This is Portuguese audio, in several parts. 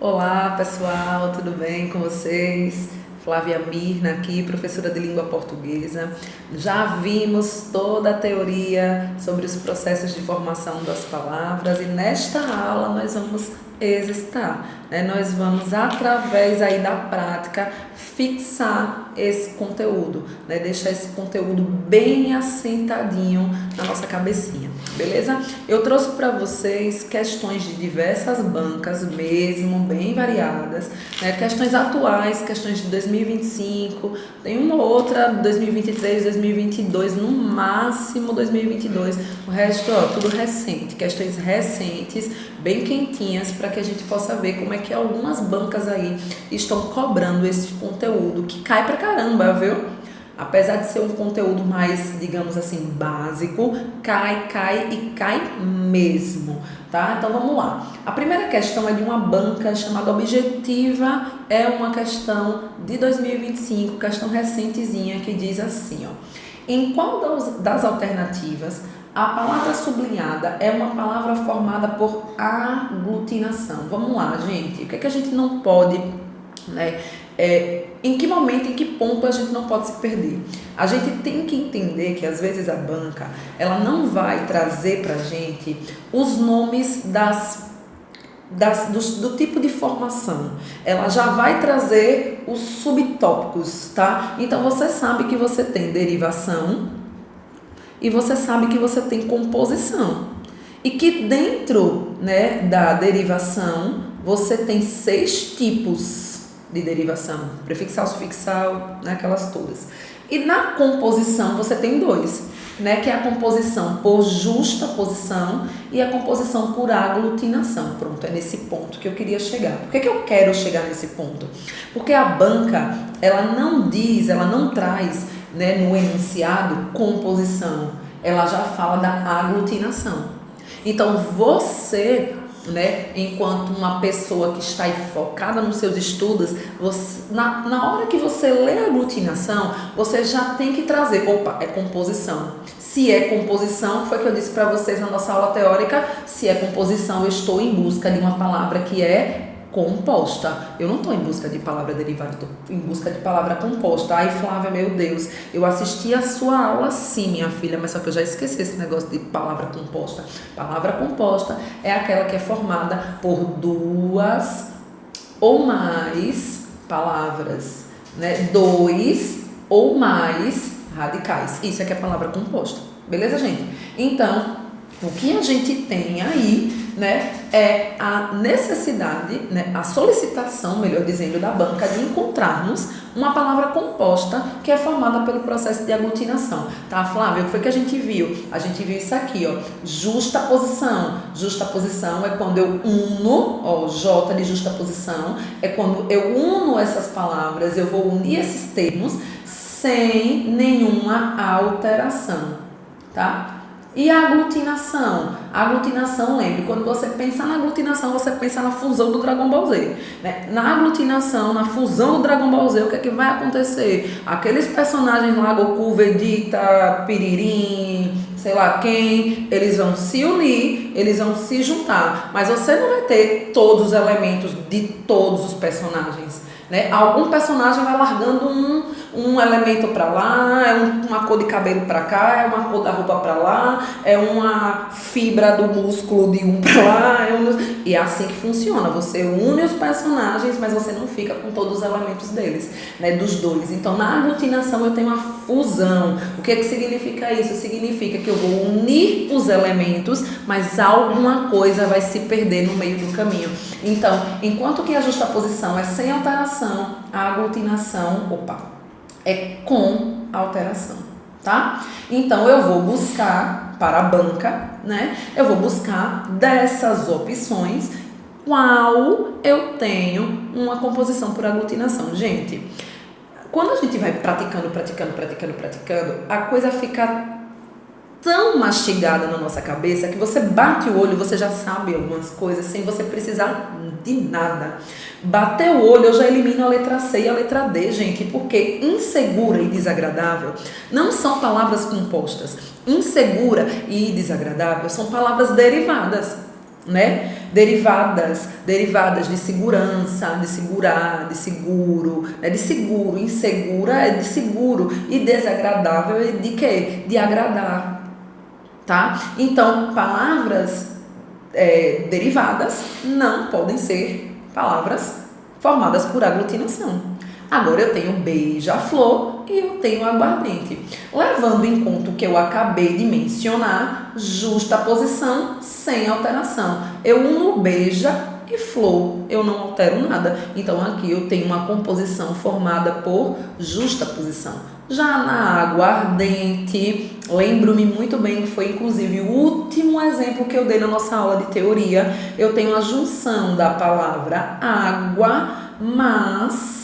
Olá pessoal, tudo bem com vocês? Flávia Mirna aqui, professora de língua portuguesa. Já vimos toda a teoria sobre os processos de formação das palavras e nesta aula nós vamos exercitar, né? Nós vamos, através aí da prática, fixar esse conteúdo, né? Deixar esse conteúdo bem assentadinho na nossa cabecinha, beleza? Eu trouxe para vocês questões de diversas bancas mesmo, bem variadas, né? Questões atuais, questões de 2025, tem uma ou outra 2023, 2022, no máximo 2022, o resto, ó, tudo recente, questões recentes, bem quentinhas, para que a gente possa ver como é que algumas bancas aí estão cobrando esse conteúdo, que cai pra caramba, viu? Apesar de ser um conteúdo mais, digamos assim, básico, cai e cai mesmo, tá? Então vamos lá. A primeira questão é de uma banca chamada Objetiva, é uma questão de 2025, questão recentezinha, que diz assim, ó: em qual das alternativas a palavra sublinhada é uma palavra formada por aglutinação? Vamos lá, gente. O que é que a gente não pode, né? Em que momento, em que ponto a gente não pode se perder? A gente tem que entender que às vezes a banca, ela não vai trazer pra gente os nomes do tipo de formação. Ela já vai trazer os subtópicos, tá? Então você sabe que você tem derivação e você sabe que você tem composição. E que dentro, né, da derivação, você tem 6 tipos de derivação: prefixal, sufixal, né, aquelas todas. E na composição você tem 2, né, que é a composição por justa posição e a composição por aglutinação. Pronto, é nesse ponto que eu queria chegar. Por que eu quero chegar nesse ponto? Porque a banca, ela não diz, ela não traz, né, no enunciado composição, ela já fala da aglutinação. Então você, né, enquanto uma pessoa que está aí focada nos seus estudos, você, na hora que você lê a aglutinação, você já tem que trazer, opa, é composição. Se é composição, foi o que eu disse para vocês na nossa aula teórica, se é composição, eu estou em busca de uma palavra que é composta. Eu não estou em busca de palavra derivada, estou em busca de palavra composta. Ai, Flávia, meu Deus, eu assisti a sua aula sim, minha filha, mas só que eu já esqueci esse negócio de palavra composta. Palavra composta é aquela que é formada por 2 ou mais palavras, né? 2 ou mais radicais. Isso é que é palavra composta. Beleza, gente? Então, o que a gente tem aí, né, é a necessidade, né, a solicitação, melhor dizendo, da banca de encontrarmos uma palavra composta que é formada pelo processo de aglutinação. Tá, Flávia? O que foi que a gente viu? A gente viu isso aqui, ó, justaposição. Justaposição é quando eu uno, ó, J de justaposição, é quando eu uno essas palavras, eu vou unir esses termos sem nenhuma alteração, tá? E a aglutinação? A aglutinação, lembre, quando você pensa na aglutinação, você pensa na fusão do Dragon Ball Z, né? Na aglutinação, na fusão do Dragon Ball Z, o que é que vai acontecer? Aqueles personagens lá, Goku, Vegeta, Piririn, sei lá quem, eles vão se unir, eles vão se juntar, mas você não vai ter todos os elementos de todos os personagens, né? Algum personagem vai largando um elemento para lá, é uma cor de cabelo para cá, é uma cor da roupa para lá, é uma fibra do músculo de um para lá, e é assim que funciona. Você une os personagens, mas você não fica com todos os elementos deles, né, dos dois. Então, na aglutinação eu tenho uma fusão. O que significa isso? Significa que eu vou unir os elementos, mas alguma coisa vai se perder no meio do caminho. Então, enquanto que a justaposição é sem alteração, a aglutinação, é com alteração, tá? Então, eu vou buscar para a banca, né? Eu vou buscar dessas opções qual eu tenho uma composição por aglutinação. Gente, quando a gente vai praticando, a coisa fica tão mastigada na nossa cabeça que você bate o olho, você já sabe algumas coisas sem você precisar de nada. Bater o olho, eu já elimino a letra C e a letra D, gente, porque insegura e desagradável não são palavras compostas. Insegura e desagradável são palavras derivadas. né? Derivadas de segurança, de segurar, de seguro, né? De seguro, insegura é de seguro e desagradável é de quê? De agradar, tá? Então, palavras derivadas não podem ser palavras formadas por aglutinação. Agora eu tenho beija-flor e eu tenho aguardente. Levando em conta o que eu acabei de mencionar, justaposição sem alteração. Eu uno beija e flor, eu não altero nada. Então aqui eu tenho uma composição formada por justaposição. Já na aguardente, lembro-me muito bem que foi inclusive o último exemplo que eu dei na nossa aula de teoria. Eu tenho a junção da palavra água mais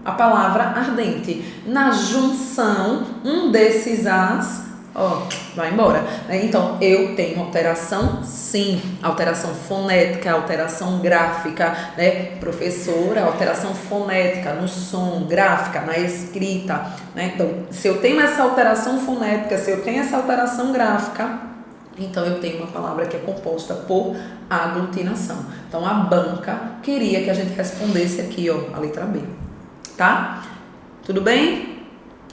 a palavra ardente. Na junção, um desses as, vai embora. Então, eu tenho alteração, sim, alteração fonética, alteração gráfica, né? Professora, alteração fonética no som, gráfica, na escrita, né? Então, se eu tenho essa alteração fonética, se eu tenho essa alteração gráfica, então eu tenho uma palavra que é composta por aglutinação. Então a banca queria que a gente respondesse aqui, a letra B. Tá? Tudo bem?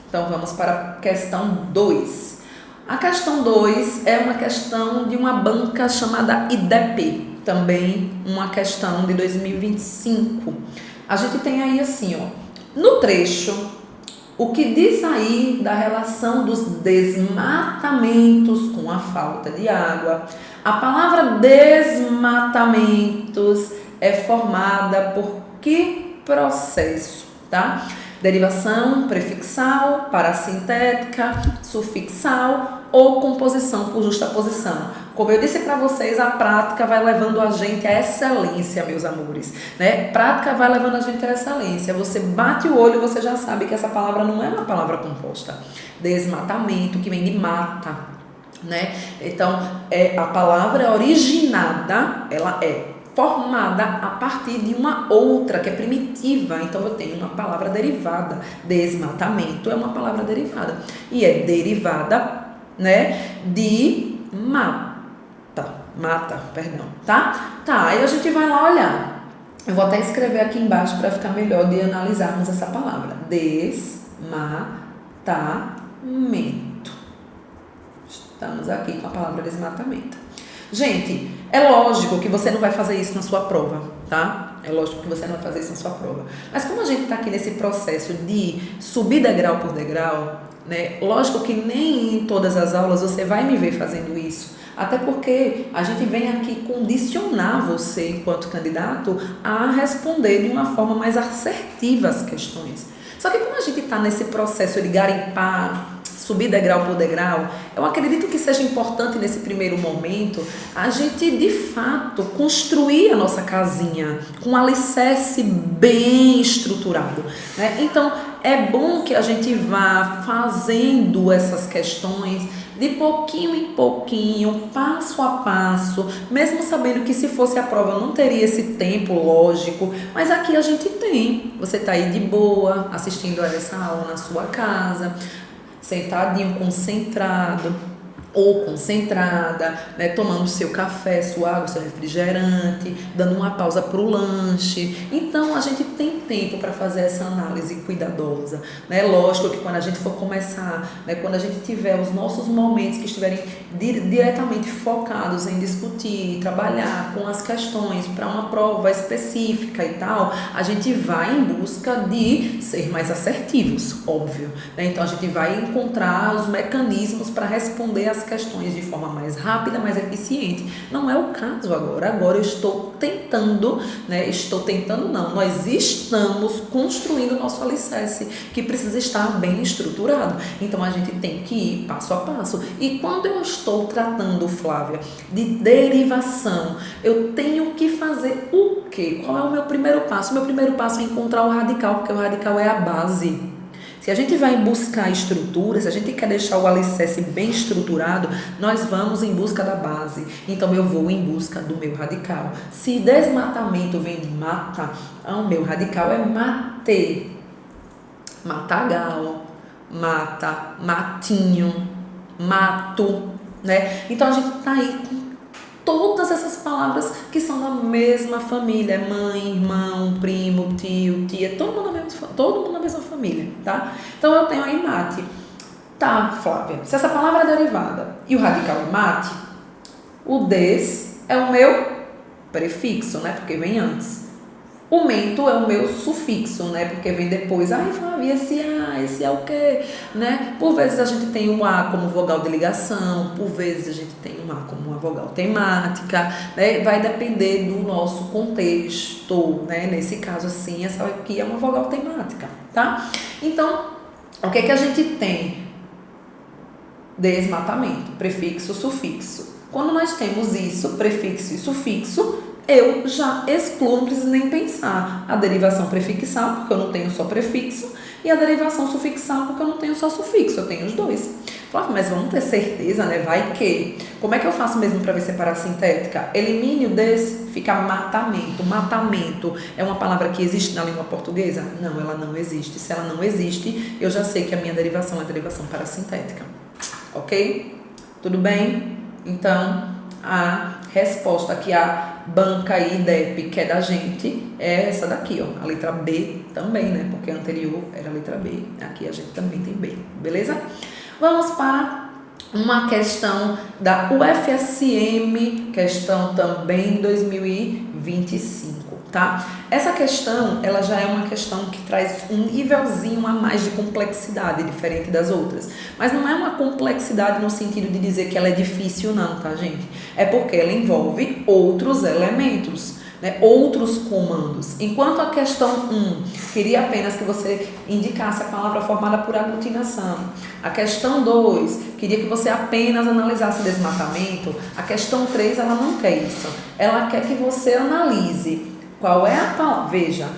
Então vamos para a questão 2. A questão 2 é uma questão de uma banca chamada IDEP, também uma questão de 2025. A gente tem aí assim, no trecho, o que diz aí da relação dos desmatamentos com a falta de água? A palavra desmatamentos é formada por que processo, tá? Derivação prefixal, parasintética, sufixal ou composição por justaposição. Como eu disse para vocês, a prática vai levando a gente à excelência, meus amores, né? Prática vai levando a gente à excelência. Você bate o olho e você já sabe que essa palavra não é uma palavra composta. Desmatamento, que vem de mata, né? Então, a palavra originada, ela é formada a partir de uma outra, que é primitiva. Então, eu tenho uma palavra derivada. Desmatamento é uma palavra derivada. E é derivada, né, de mata, tá? Tá, aí a gente vai lá olhar. Eu vou até escrever aqui embaixo para ficar melhor de analisarmos essa palavra. Desmatamento. Estamos aqui com a palavra desmatamento. Gente, é lógico que você não vai fazer isso na sua prova, tá? É lógico que você não vai fazer isso na sua prova. Mas como a gente tá aqui nesse processo de subir degrau por degrau, né? Lógico que nem em todas as aulas você vai me ver fazendo isso. Até porque a gente vem aqui condicionar você, enquanto candidato, a responder de uma forma mais assertiva as questões. Só que como a gente está nesse processo de garimpar, subir degrau por degrau, eu acredito que seja importante nesse primeiro momento a gente, de fato, construir a nossa casinha com um alicerce bem estruturado, né? Então, é bom que a gente vá fazendo essas questões de pouquinho em pouquinho, passo a passo, mesmo sabendo que se fosse a prova eu não teria esse tempo, lógico, mas aqui a gente tem. Você está aí de boa, assistindo a essa aula na sua casa, sentadinho, concentrado ou concentrada, né, tomando seu café, sua água, seu refrigerante, dando uma pausa para o lanche. Então, a gente tem tempo para fazer essa análise cuidadosa, né? Lógico que quando a gente for começar, né, quando a gente tiver os nossos momentos que estiverem diretamente focados em discutir, trabalhar com as questões para uma prova específica e tal, a gente vai em busca de ser mais assertivos, óbvio, né? Então, a gente vai encontrar os mecanismos para responder as questões de forma mais rápida, mais eficiente. Não é o caso agora. Agora eu estou tentando, né? Nós estamos construindo o nosso alicerce, que precisa estar bem estruturado. Então a gente tem que ir passo a passo. E quando eu estou tratando, Flávia, de derivação, eu tenho que fazer o quê? Qual é o meu primeiro passo? O meu primeiro passo é encontrar o radical, porque o radical é a base. Se a gente vai buscar estrutura, se a gente quer deixar o alicerce bem estruturado, nós vamos em busca da base. Então, eu vou em busca do meu radical. Se desmatamento vem de mata, o meu radical é mate. Matagal, mata, matinho, mato, né? Então a gente tá aí com todas essas palavras que são da mesma família, mãe, irmão, primo, tio, tia, todo mundo na mesma família, tá? Então eu tenho aí mate. Tá, Flávia, se essa palavra é derivada e o radical é mate, o des é o meu prefixo, né? Porque vem antes. O mento é o meu sufixo, né? Porque vem depois. Ai, Flávia, esse é o quê? Né? Por vezes a gente tem o A como vogal de ligação, por vezes a gente tem o A como uma vogal temática, né? Vai depender do nosso contexto, né? Nesse caso, assim, essa aqui é uma vogal temática, tá? Então, o que a gente tem? Desmatamento, prefixo, sufixo. Quando nós temos isso, prefixo e sufixo, eu já excluo, não preciso nem pensar. A derivação prefixal, porque eu não tenho só prefixo, e a derivação sufixal, porque eu não tenho só sufixo, eu tenho os dois. Mas vamos ter certeza, né? Vai que. Como é que eu faço mesmo para ver separar sintética? Elimine o des, fica matamento. Matamento é uma palavra que existe na língua portuguesa? Não, ela não existe. Se ela não existe, eu já sei que a minha derivação é derivação parasintética. Ok? Tudo bem? Então, a resposta que a banca IDEP quer da gente é essa daqui, ó, a letra B também, né? Porque a anterior era a letra B, aqui a gente também tem B, beleza? Vamos para uma questão da UFSM, questão também 2025, tá? Essa questão, ela já é uma questão que traz um nívelzinho a mais de complexidade, diferente das outras. Mas não é uma complexidade no sentido de dizer que ela é difícil não, tá, gente? É porque ela envolve outros elementos, né? Outros comandos. Enquanto a questão 1 queria apenas que você indicasse a palavra formada por aglutinação. A questão 2 queria que você apenas analisasse desmatamento. A questão 3, ela não quer isso. Ela quer que você analise qual é a palavra. Veja,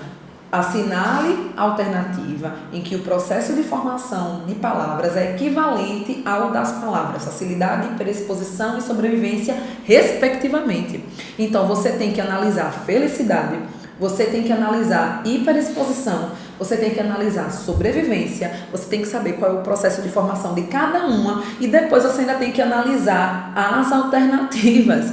assinale a alternativa em que o processo de formação de palavras é equivalente ao das palavras facilidade, hiperexposição e sobrevivência, respectivamente. Então, você tem que analisar felicidade, você tem que analisar hiperexposição, você tem que analisar sobrevivência, você tem que saber qual é o processo de formação de cada uma e depois você ainda tem que analisar as alternativas.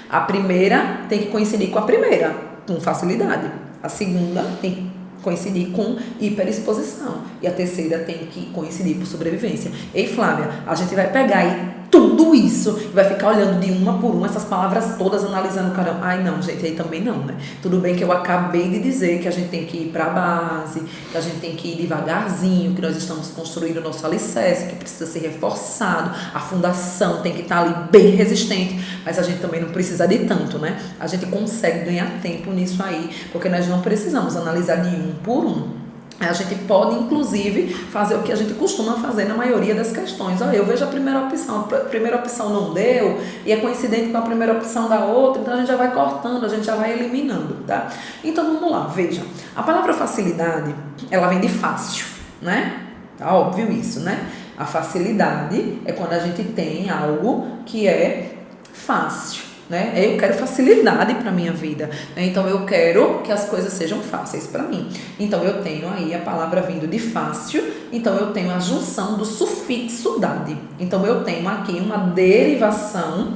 A primeira tem que coincidir com a primeira, com facilidade. A segunda tem que coincidir com hiperexposição. E a terceira tem que coincidir por sobrevivência. Ei, Flávia, a gente vai pegar aí tudo isso e vai ficar olhando de uma por uma essas palavras todas, analisando, caramba. Ai, não, gente, aí também não, né? Tudo bem que eu acabei de dizer que a gente tem que ir para a base, que a gente tem que ir devagarzinho, que nós estamos construindo o nosso alicerce, que precisa ser reforçado, a fundação tem que estar ali bem resistente, mas a gente também não precisa de tanto, né? A gente consegue ganhar tempo nisso aí, porque nós não precisamos analisar de um por um. A gente pode, inclusive, fazer o que a gente costuma fazer na maioria das questões. Olha, eu vejo a primeira opção não deu, e é coincidente com a primeira opção da outra, então a gente já vai cortando, a gente já vai eliminando, tá? Então, vamos lá, veja. A palavra facilidade, ela vem de fácil, né? Tá óbvio isso, né? A facilidade é quando a gente tem algo que é fácil. Né? Eu quero facilidade para a minha vida, né? Então eu quero que as coisas sejam fáceis para mim. Então eu tenho aí a palavra vindo de fácil, então eu tenho a junção do sufixo dade. Então eu tenho aqui uma derivação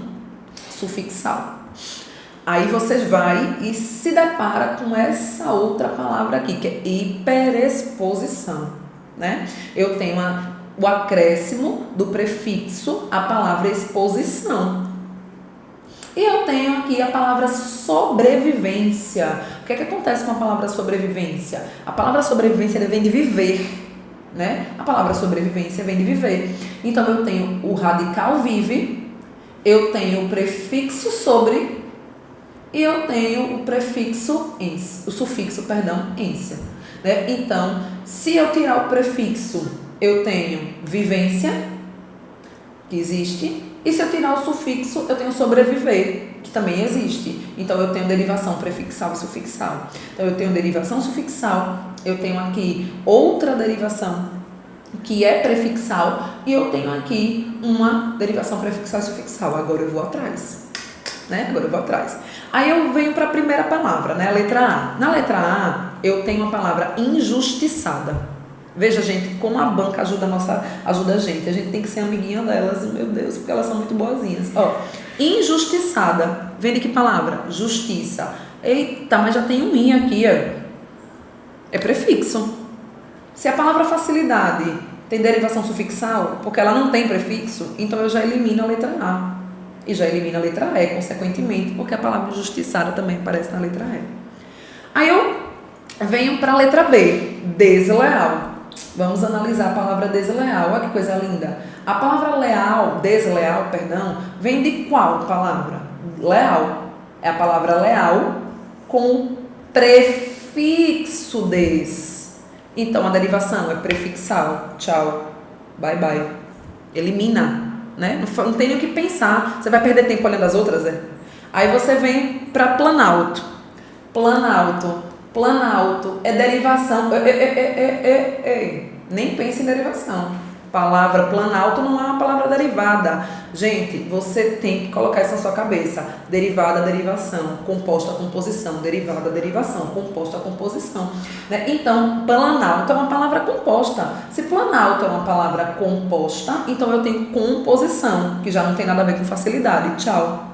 sufixal. Aí você vai e se depara com essa outra palavra aqui, que é hiperexposição, né? Eu tenho o acréscimo do prefixo à palavra exposição. E eu tenho aqui a palavra sobrevivência. O que é que acontece com a palavra sobrevivência? A palavra sobrevivência vem de viver, né? A palavra sobrevivência vem de viver. Então eu tenho o radical vive, eu tenho o prefixo sobre e eu tenho o prefixo o sufixo, ência, né? Então, se eu tirar o prefixo, eu tenho vivência, que existe. E se eu tirar o sufixo, eu tenho sobreviver, que também existe. Então, eu tenho derivação prefixal e sufixal. Então, eu tenho derivação sufixal, eu tenho aqui outra derivação, que é prefixal, e eu tenho aqui uma derivação prefixal e sufixal. Agora eu vou atrás, né? Aí eu venho para a primeira palavra, né? A letra A. Na letra A, eu tenho a palavra injustiçada. Veja, gente, como a banca ajuda a gente. A gente tem que ser amiguinha delas, meu Deus, porque elas são muito boazinhas. Ó, injustiçada. Vem de que palavra? Justiça. Eita, mas já tem um in aqui, ó. É prefixo. Se a palavra facilidade tem derivação sufixal, porque ela não tem prefixo, então eu já elimino a letra A. E já elimino a letra E, consequentemente, porque a palavra injustiçada também aparece na letra E. Aí eu venho para a letra B, desleal. Vamos analisar a palavra desleal. Olha que coisa linda. A palavra desleal, vem de qual palavra? Leal. É a palavra leal com prefixo des. Então a derivação é prefixal. Tchau. Bye bye. Elimina, né? Não tem nem o que pensar. Você vai perder tempo olhando as outras, né? Aí você vem para planalto. Planalto é derivação. Nem pense em derivação. Palavra planalto não é uma palavra derivada. Gente, você tem que colocar isso na sua cabeça. Derivada, derivação, composta, composição. Derivada, derivação, composta, composição. Né? Então, planalto é uma palavra composta. Se planalto é uma palavra composta, então eu tenho composição, que já não tem nada a ver com facilidade. Tchau.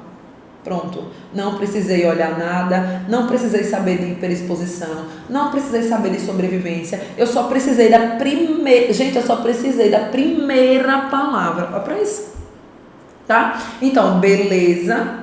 Pronto, não precisei olhar nada, não precisei saber de hiperexposição, não precisei saber de sobrevivência, eu só precisei da primeira, gente, eu só precisei da primeira palavra, olha pra isso, tá? Então, beleza,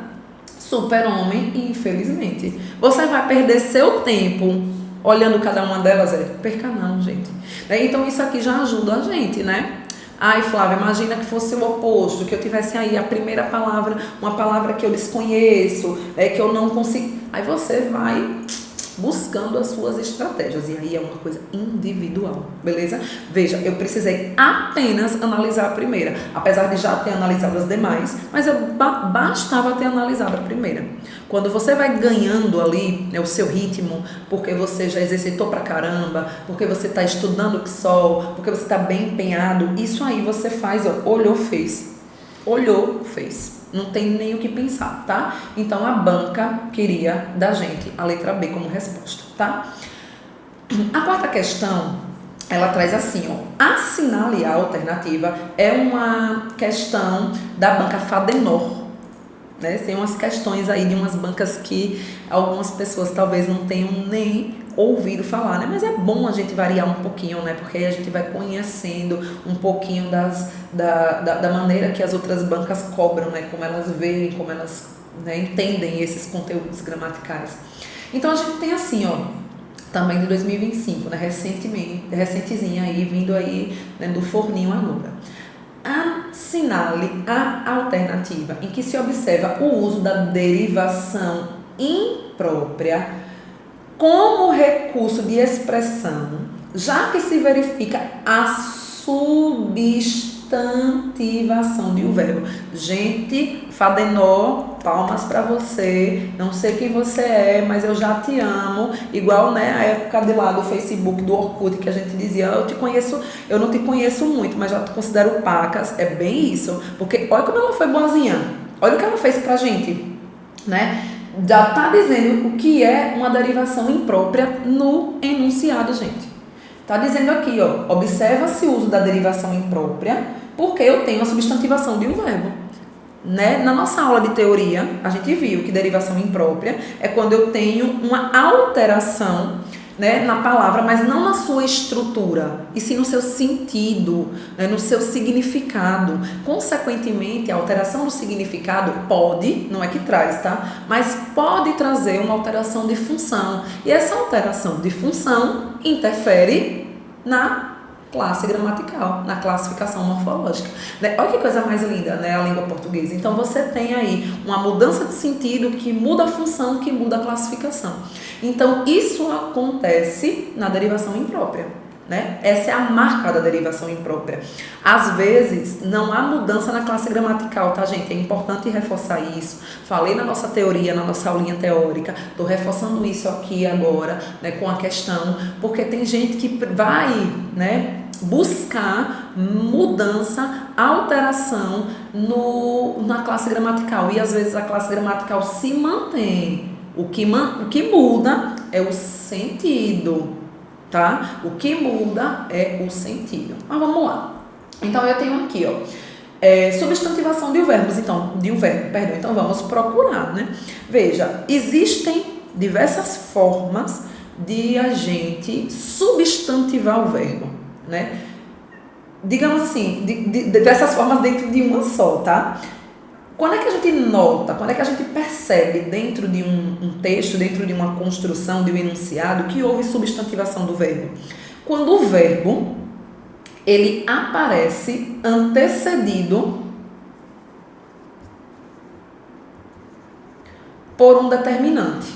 super-homem e infelizmente. Você vai perder seu tempo olhando cada uma delas, perca não, gente. Então, isso aqui já ajuda a gente, né? Ai, Flávia, imagina que fosse o oposto, que eu tivesse aí a primeira palavra, uma palavra que eu desconheço, que eu não consigo. Aí você vai buscando as suas estratégias, e aí é uma coisa individual, beleza? Veja, eu precisei apenas analisar a primeira, apesar de já ter analisado as demais, mas bastava ter analisado a primeira. Quando você vai ganhando ali, né, o seu ritmo, porque você já exercitou pra caramba, porque você tá estudando PSOL, porque você tá bem empenhado, isso aí você faz, ó, olhou, fez. Olhou, fez. Não tem nem o que pensar, tá? Então, a banca queria da gente a letra B como resposta, tá? A quarta questão, ela traz assim, ó. Assinale a alternativa é uma questão da banca Fadenor, né? Tem umas questões aí de umas bancas que algumas pessoas talvez não tenham nem ouvido falar, né? Mas é bom a gente variar um pouquinho, né? Porque aí a gente vai conhecendo um pouquinho da maneira que as outras bancas cobram, né? Como elas veem, como elas, né, entendem esses conteúdos gramaticais. Então a gente tem assim, ó, também de 2025, né? Recentezinha aí, vindo aí, né, do forninho agora. Assinale a alternativa em que se observa o uso da derivação imprópria como recurso de expressão, já que se verifica a substantivação de um verbo. Gente, Fadenor, palmas para você. Não sei quem você é, mas eu já te amo. Igual, né, a época de lá do Facebook, do Orkut, que a gente dizia, eu te conheço, eu não te conheço muito, mas já te considero pacas. É bem isso. Porque olha como ela foi boazinha. Olha o que ela fez pra gente, né? Já está dizendo o que é uma derivação imprópria no enunciado, gente. Está dizendo aqui, ó, observa-se o uso da derivação imprópria porque eu tenho a substantivação de um verbo. Né? Na nossa aula de teoria, a gente viu que derivação imprópria é quando eu tenho uma alteração, né, na palavra, mas não na sua estrutura, e sim no seu sentido, né, no seu significado. Consequentemente, a alteração do significado pode, não é que traz, tá? Mas pode trazer uma alteração de função. E essa alteração de função interfere na classe gramatical, na classificação morfológica. Olha que coisa mais linda, né, a língua portuguesa. Então, você tem aí uma mudança de sentido que muda a função, que muda a classificação. Então, isso acontece na derivação imprópria, né? Essa é a marca da derivação imprópria. Às vezes, não há mudança na classe gramatical, tá, gente? É importante reforçar isso. Falei na nossa teoria, na nossa aulinha teórica, estou reforçando isso aqui agora, né, com a questão, porque tem gente que vai, né, buscar mudança, alteração na classe gramatical, e às vezes a classe gramatical se mantém. O que muda é o sentido, tá? O que muda é o sentido. Mas vamos lá. Então, eu tenho aqui, ó, substantivação de verbos, então vamos procurar, né? Veja, existem diversas formas de a gente substantivar o verbo, né? Digamos assim, dessas formas dentro de uma só, tá? Quando é que a gente nota, quando é que a gente percebe dentro de um texto, dentro de uma construção, de um enunciado, que houve substantivação do verbo? Quando o verbo, ele aparece antecedido por um determinante,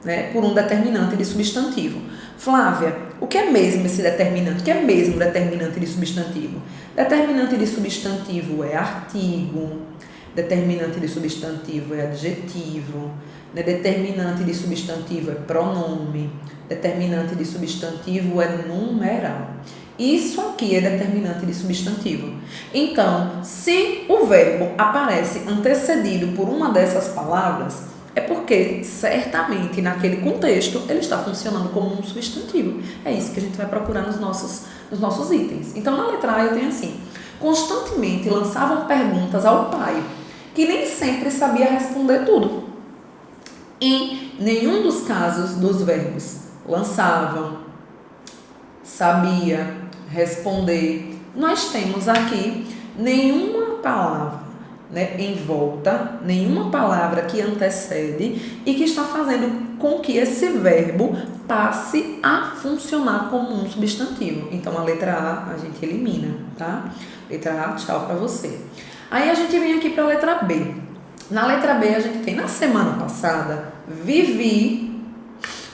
né? Por um determinante de substantivo. Flávia, o que é mesmo esse determinante? O que é mesmo determinante de substantivo? Determinante de substantivo é artigo, determinante de substantivo é adjetivo, né? Determinante de substantivo é pronome, determinante de substantivo é numeral. Isso aqui é determinante de substantivo. Então, se o verbo aparece antecedido por uma dessas palavras, é porque, certamente, naquele contexto, ele está funcionando como um substantivo. É isso que a gente vai procurar nos nossos itens. Então, na letra A, eu tenho assim: constantemente lançavam perguntas ao pai, que nem sempre sabia responder tudo. Em nenhum dos casos dos verbos lançavam, sabia, responder, nós temos aqui nenhuma palavra, né, em volta, nenhuma palavra que antecede e que está fazendo com que esse verbo passe a funcionar como um substantivo. Então, a letra A a gente elimina, tá? Letra A, tchau para você. Aí a gente vem aqui para a letra B. Na letra B a gente tem, na semana passada, vivi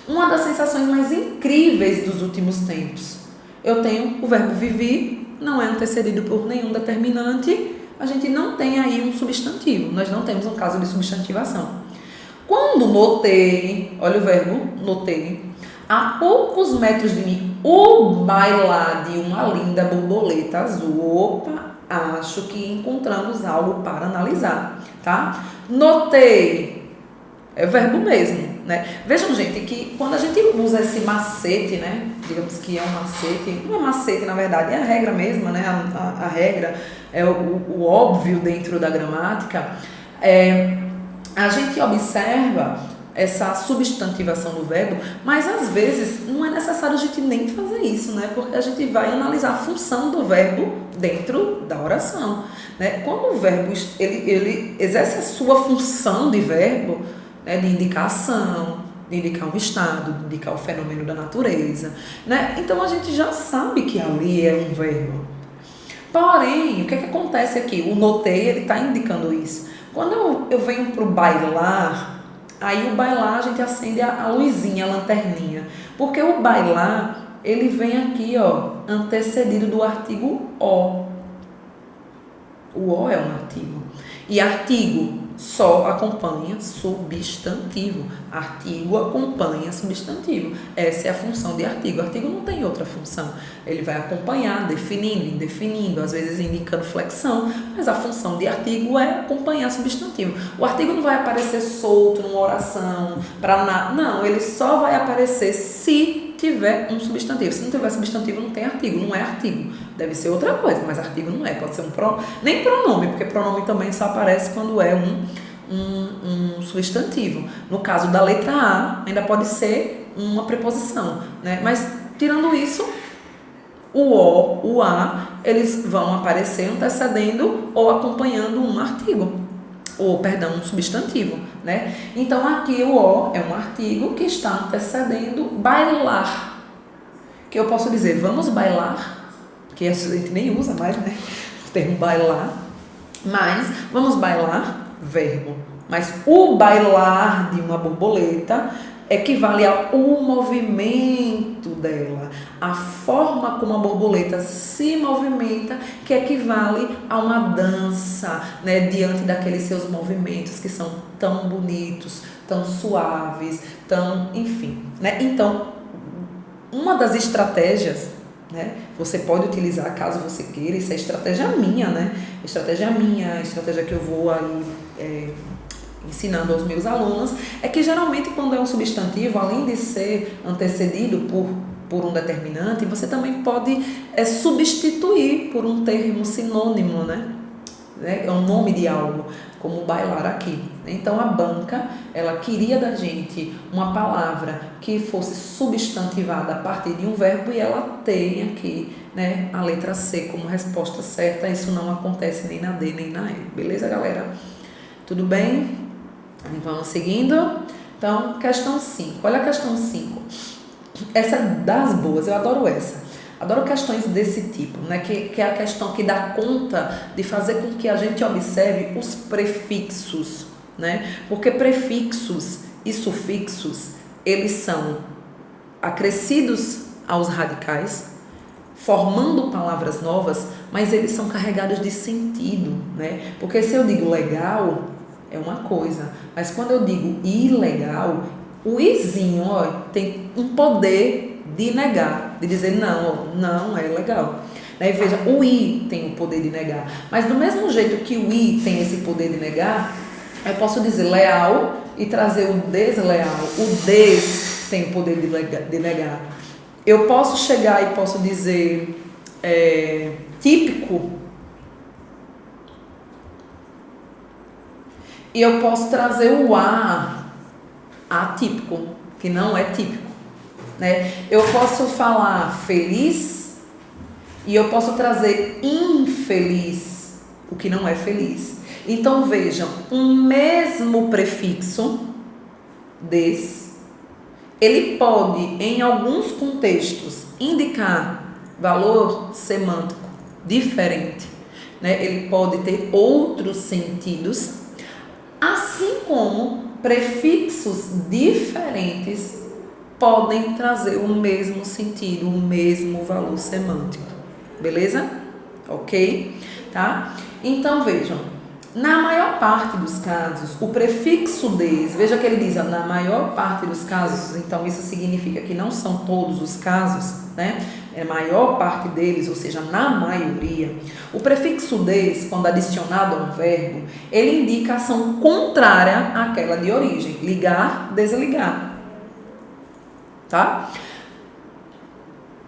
uma das sensações mais incríveis dos últimos tempos. Eu tenho o verbo vivi, não é antecedido por nenhum determinante, a gente não tem aí um substantivo, nós não temos um caso de substantivação. Quando notei, olha o verbo, notei, a poucos metros de mim, o bailar de uma linda borboleta azul. Opa, acho que encontramos algo para analisar, tá? Notei, é verbo mesmo, né? Vejam, gente, que quando a gente usa esse macete, né? Digamos que é um macete, não é macete, na verdade, é a regra mesmo, né? A regra é o óbvio dentro da gramática. A gente observa essa substantivação do verbo, mas às vezes não é necessário a gente nem fazer isso, né? Porque a gente vai analisar a função do verbo dentro da oração, né? Quando o verbo ele exerce a sua função de verbo, né, de indicação, de indicar um estado, de indicar o fenômeno da natureza, né? Então a gente já sabe que ali é um verbo. Porém, o que acontece aqui? O notei, ele está indicando isso. Quando eu venho para o bailar, aí o bailar a gente acende a luzinha, a lanterninha. Porque o bailar, ele vem aqui, ó, antecedido do artigo o. O o é um artigo. E artigo só acompanha substantivo. Artigo acompanha substantivo. Essa é a função de artigo. Artigo não tem outra função. Ele vai acompanhar, definindo, indefinindo, às vezes indicando flexão, mas a função de artigo é acompanhar substantivo. O artigo não vai aparecer solto numa oração, para nada. Não, ele só vai aparecer se tiver um substantivo. Se não tiver substantivo, não tem artigo, não é artigo. Deve ser outra coisa, mas artigo não é. Pode ser nem pronome, porque pronome também só aparece quando é um substantivo. No caso da letra A, ainda pode ser uma preposição, né? Mas, tirando isso, o o a, eles vão aparecer antecedendo ou acompanhando um artigo. Um substantivo, né? Então, aqui o o é um artigo que está antecedendo bailar. Que eu posso dizer, vamos bailar, que a gente nem usa mais, né? O termo bailar. Mas, vamos bailar, verbo. Mas o bailar de uma borboleta equivale ao movimento dela, a forma como a borboleta se movimenta, que equivale a uma dança, né, diante daqueles seus movimentos que são tão bonitos, tão suaves, tão, enfim, né? Então, uma das estratégias, né, você pode utilizar caso você queira, isso é estratégia minha, né? Estratégia minha, estratégia que eu vou aí ensinando aos meus alunos, é que geralmente quando é um substantivo, além de ser antecedido por um determinante, você também pode substituir por um termo sinônimo, né? É um nome de algo, como bailar aqui. Então a banca, ela queria da gente uma palavra que fosse substantivada a partir de um verbo e ela tem aqui, né, a letra C como resposta certa. Isso não acontece nem na D nem na E, beleza, galera? Tudo bem? Vamos seguindo. Então, questão 5. Olha a questão 5. Essa é das boas, eu adoro essa. Adoro questões desse tipo, né? Que é a questão que dá conta de fazer com que a gente observe os prefixos, né? Porque prefixos e sufixos, eles são acrescidos aos radicais, formando palavras novas, mas eles são carregados de sentido, né? Porque se eu digo legal, é uma coisa, mas quando eu digo ilegal, o izinho, ó, tem um poder de negar, de dizer não, não é legal. Né? Veja, o I tem o poder de negar, mas do mesmo jeito que o I tem esse poder de negar, eu posso dizer leal e trazer o desleal. O des tem o poder de negar. Eu posso chegar e posso dizer típico, e eu posso trazer o atípico, que não é típico. Né? Eu posso falar feliz e eu posso trazer infeliz, o que não é feliz. Então vejam, um mesmo prefixo des, ele pode em alguns contextos indicar valor semântico diferente, né? Ele pode ter outros sentidos, assim como prefixos diferentes podem trazer o mesmo sentido, o mesmo valor semântico. Beleza? Ok? Tá? Então, vejam. Na maior parte dos casos, o prefixo des, veja que ele diz, na maior parte dos casos, então isso significa que não são todos os casos, né? É a maior parte deles, ou seja, na maioria, o prefixo des, quando adicionado a um verbo, ele indica ação contrária àquela de origem, ligar, desligar. Tá?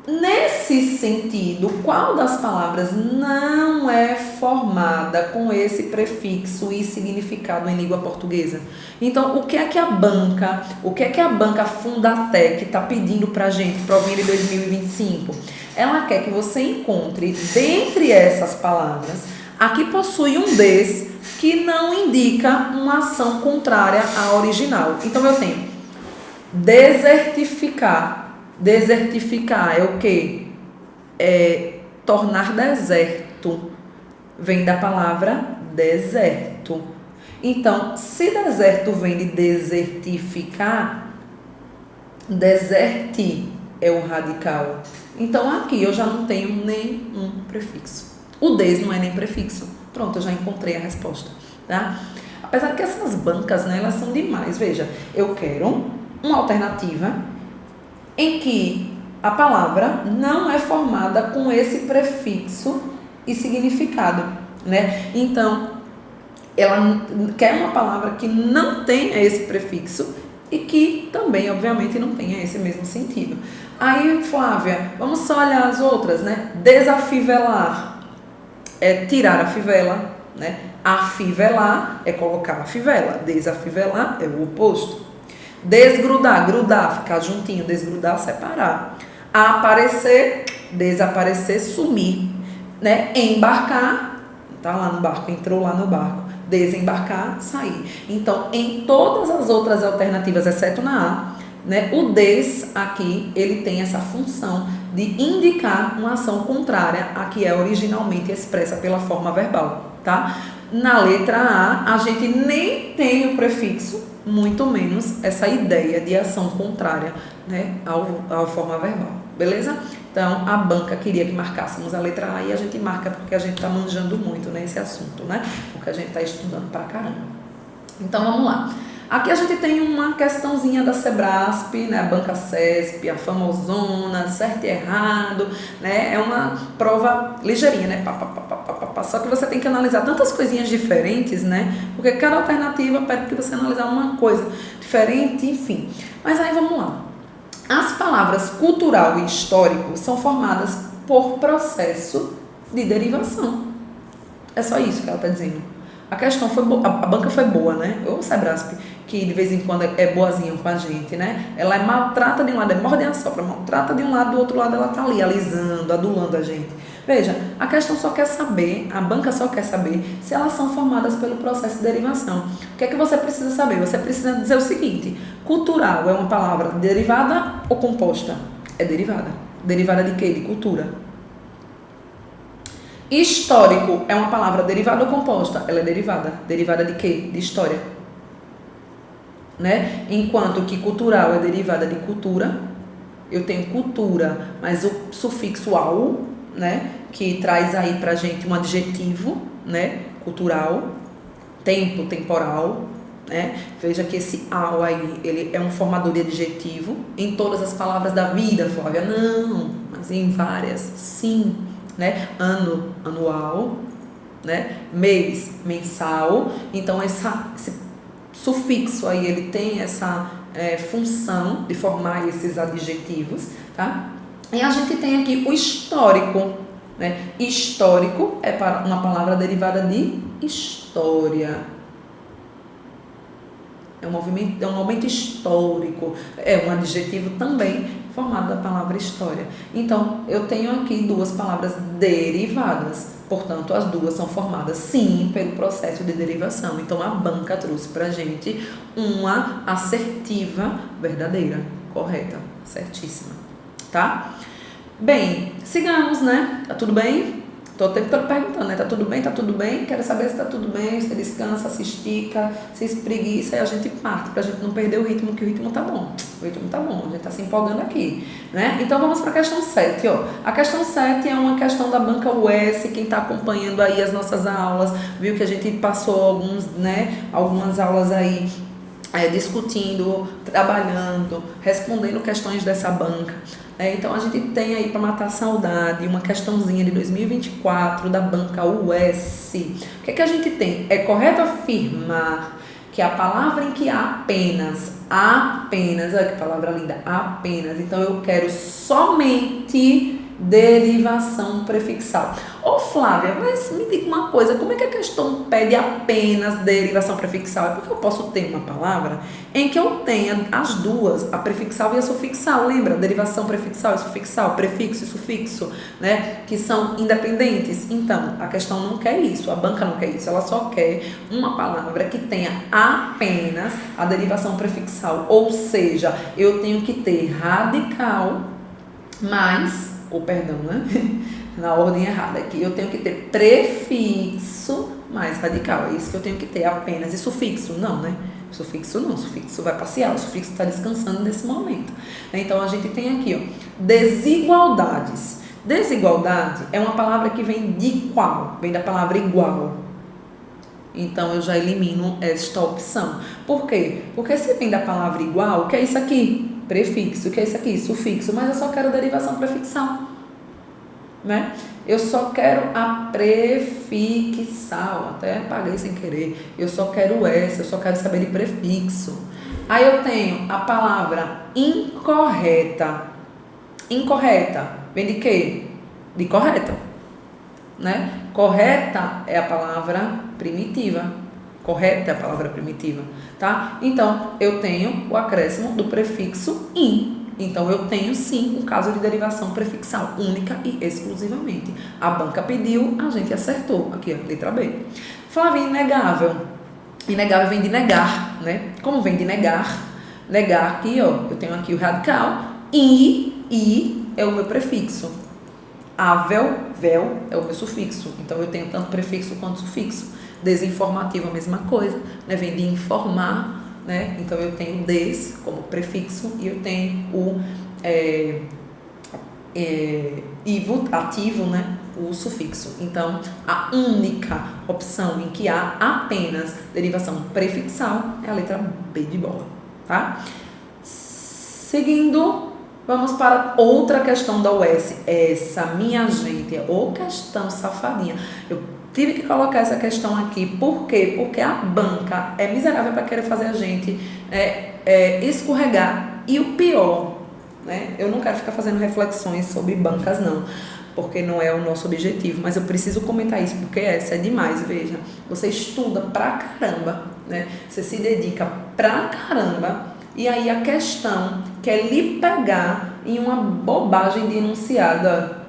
Nesse sentido, qual das palavras não é formada com esse prefixo e significado em língua portuguesa? Então, o que é que a banca Fundatec está pedindo para a gente para o Vinho de 2025? Ela quer que você encontre, dentre essas palavras, a que possui um des que não indica uma ação contrária à original. Então, eu tenho desertificar. Desertificar é o quê? É tornar deserto. Vem da palavra deserto. Então, se deserto vem de desertificar, deserte é o radical. Então, aqui eu já não tenho nenhum prefixo. O des não é nem prefixo. Pronto, eu já encontrei a resposta. Tá? Apesar que essas bancas, né, elas são demais. Veja, eu quero uma alternativa em que a palavra não é formada com esse prefixo e significado, né? Então, ela quer uma palavra que não tenha esse prefixo e que também, obviamente, não tenha esse mesmo sentido. Aí, Flávia, vamos só olhar as outras, né? Desafivelar é tirar a fivela, né? Afivelar é colocar a fivela. Desafivelar é o oposto. Desgrudar, grudar, ficar juntinho, desgrudar, separar. Aparecer, desaparecer, sumir, né? Embarcar, tá lá no barco, entrou lá no barco. Desembarcar, sair. Então, em todas as outras alternativas, exceto na A, né? O des aqui, ele tem essa função de indicar uma ação contrária à que é originalmente expressa pela forma verbal, tá? Na letra A gente nem tem o prefixo, muito menos essa ideia de ação contrária, né, à forma verbal, beleza? Então, a banca queria que marcássemos a letra A e a gente marca porque a gente está manjando muito nesse assunto, né? Porque a gente está estudando pra caramba. Então, vamos lá. Aqui a gente tem uma questãozinha da Sebrasp, né? A Banca CESP, a famosona, certo e errado, né? É uma prova ligeirinha, né? Só que você tem que analisar tantas coisinhas diferentes, né? Porque cada alternativa pede que você analisar uma coisa diferente, enfim. Mas aí vamos lá. As palavras cultural e histórico são formadas por processo de derivação. É só isso que ela está dizendo. A questão foi boa, a banca foi boa, né? Ou o Sebrasp, que de vez em quando é boazinha com a gente, né? Ela maltrata de um lado, morde e assopra, maltrata de um lado, do outro lado ela tá ali, alisando, adulando a gente. Veja, a questão só quer saber, a banca só quer saber se elas são formadas pelo processo de derivação. O que é que você precisa saber? Você precisa dizer o seguinte: cultural é uma palavra derivada ou composta? É derivada. Derivada de quê? De cultura. Histórico é uma palavra derivada ou composta? Ela é derivada. Derivada de quê? De história. Né? Enquanto que cultural é derivada de cultura, eu tenho cultura, mas o sufixo al, né? Que traz aí pra gente um adjetivo, né? Cultural, tempo, temporal, né? Veja que esse al aí, ele é um formador de adjetivo em todas as palavras da vida, Flávia. Não, mas em várias, sim. Né? Ano, anual, né? Mês, mensal. Então esse sufixo aí ele tem essa função de formar esses adjetivos, tá? E a gente tem aqui o histórico, né? Histórico é uma palavra derivada de história. É um momento histórico, é um adjetivo também formado da palavra história. Então, eu tenho aqui duas palavras derivadas, portanto, as duas são formadas, sim, pelo processo de derivação. Então, a banca trouxe pra gente uma assertiva verdadeira, correta, certíssima, tá? Bem, sigamos, né? Tá tudo bem? Tô o tempo todo perguntando, né? Tá tudo bem? Tá tudo bem? Quero saber se tá tudo bem, se descansa, se estica, se espreguiça e a gente parte, pra gente não perder o ritmo, que o ritmo tá bom. O ritmo tá bom, a gente tá se empolgando aqui, né? Então vamos pra questão 7, ó. A questão 7 é uma questão da banca US, quem tá acompanhando aí as nossas aulas, viu que a gente passou algumas aulas aí discutindo, trabalhando, respondendo questões dessa banca. Então a gente tem aí para matar a saudade uma questãozinha de 2024 da banca US. O que é que a gente tem? É correto afirmar que a palavra em que há apenas, olha que palavra linda, apenas, então eu quero somente derivação prefixal. Ô Flávia, mas me diga uma coisa, como é que a questão pede apenas derivação prefixal? É porque eu posso ter uma palavra em que eu tenha as duas, a prefixal e a sufixal, lembra? Derivação prefixal e sufixal, prefixo e sufixo, né? Que são independentes. Então, a questão não quer isso, a banca não quer isso, ela só quer uma palavra que tenha apenas a derivação prefixal, ou seja, eu tenho que ter radical mais, na ordem errada aqui, eu tenho que ter prefixo mais radical, é isso que eu tenho que ter apenas, e sufixo não, né? Sufixo não, sufixo vai passear, o sufixo está descansando nesse momento. Então a gente tem aqui, ó, desigualdades. Desigualdade é uma palavra que vem de qual? Vem da palavra igual. Então eu já elimino esta opção. Por quê? Porque se vem da palavra igual, o que é isso aqui? Prefixo, o que é isso aqui? Sufixo, mas eu só quero derivação prefixal, né? Eu só quero a prefixal, até apaguei sem querer. Eu só quero essa, eu só quero saber de prefixo. Aí eu tenho a palavra incorreta. Incorreta, vem de quê? De correta, né? Correta é a palavra primitiva. Correta é a palavra primitiva, tá? Então, eu tenho o acréscimo do prefixo in. Então, eu tenho sim um caso de derivação prefixal, única e exclusivamente. A banca pediu, a gente acertou. Aqui, ó, letra B. Flávia, inegável. Inegável vem de negar, né? Como vem de negar? Negar aqui, ó, eu tenho aqui o radical. I é o meu prefixo. Avel, vel, é o meu sufixo. Então, eu tenho tanto prefixo quanto sufixo. Desinformativo, a mesma coisa, né? Vem de informar, né? Então eu tenho des como prefixo e eu tenho o ivo, ativo, né? o sufixo. Então, a única opção em que há apenas derivação prefixal é a letra B de bola, tá? Seguindo, vamos para outra questão da UES. Essa, minha gente, ô questão safadinha. Eu tive que colocar essa questão aqui. Por quê? Porque a banca é miserável para querer fazer a gente escorregar. E o pior, né? Eu não quero ficar fazendo reflexões sobre bancas, não, porque não é o nosso objetivo, mas eu preciso comentar isso, porque essa é demais, veja. Você estuda pra caramba, né? Você se dedica pra caramba, e aí a questão quer lhe pegar em uma bobagem de enunciada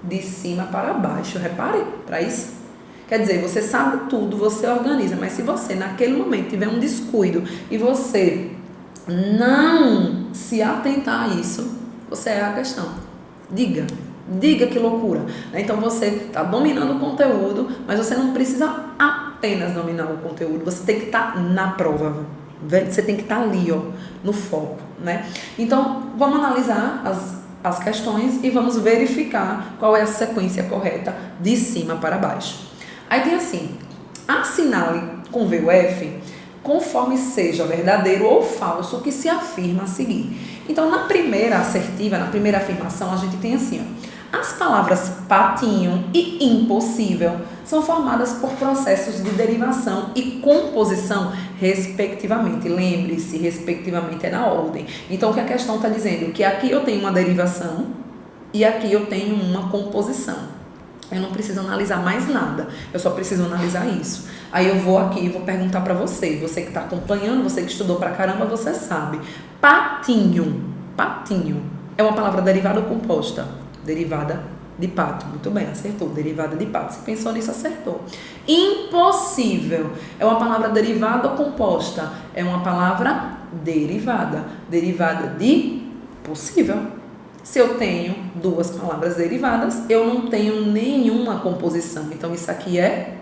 de cima para baixo. Repare para isso. Quer dizer, você sabe tudo, você organiza, mas se você naquele momento tiver um descuido e você não se atentar a isso, você é a questão. Diga que loucura. Então você está dominando o conteúdo, mas você não precisa apenas dominar o conteúdo, você tem que estar na prova. Você tem que estar ali, ó, no foco, né? Então, vamos analisar as questões e vamos verificar qual é a sequência correta de cima para baixo. Aí tem assim, assinale com V ou F conforme seja verdadeiro ou falso o que se afirma a seguir. Então, na primeira assertiva, na primeira afirmação, a gente tem assim, ó, as palavras patinho e impossível são formadas por processos de derivação e composição, respectivamente. Lembre-se, respectivamente é na ordem. Então, o que a questão está dizendo? Que aqui eu tenho uma derivação e aqui eu tenho uma composição. Eu não preciso analisar mais nada, eu só preciso analisar isso. Aí eu vou aqui e vou perguntar para você que está acompanhando, você que estudou pra caramba, você sabe. Patinho é uma palavra derivada ou composta? Derivada de pato. Muito bem, acertou. Derivada de pato. Você pensou nisso, acertou. Impossível é uma palavra derivada ou composta? É uma palavra derivada. Derivada de possível. Se eu tenho duas palavras derivadas, eu não tenho nenhuma composição. Então, isso aqui é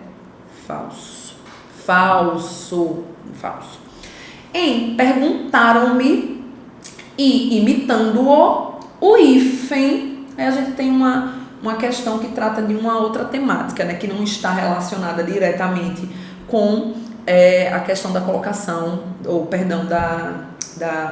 falso. Falso. Perguntaram-me e imitando-o hífen. Aí a gente tem uma questão que trata de uma outra temática, né, que não está relacionada diretamente com a questão da colocação,